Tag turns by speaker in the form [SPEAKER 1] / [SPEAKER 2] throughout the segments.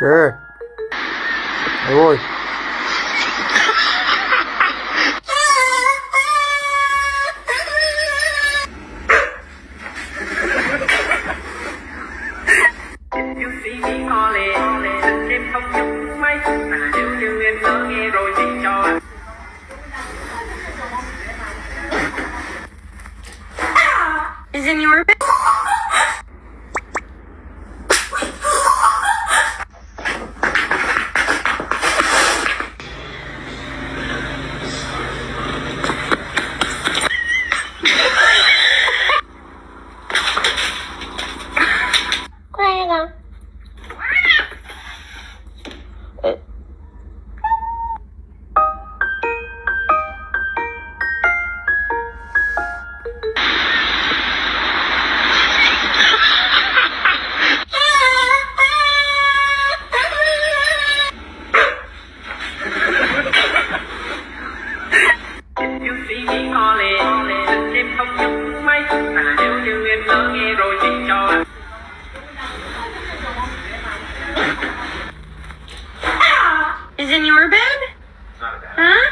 [SPEAKER 1] Đi ơi.
[SPEAKER 2] You see me ho lề tình em không nhúc mấy mà nếu như em lỡ nghe rồi thì cho
[SPEAKER 3] Is in your bed?
[SPEAKER 2] You see me ho lề tình em không nhúc mấy mà nếu như em lỡ nghe rồi thì cho
[SPEAKER 3] Is in your bed?
[SPEAKER 2] Not a bad.
[SPEAKER 3] Huh?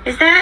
[SPEAKER 3] Is that?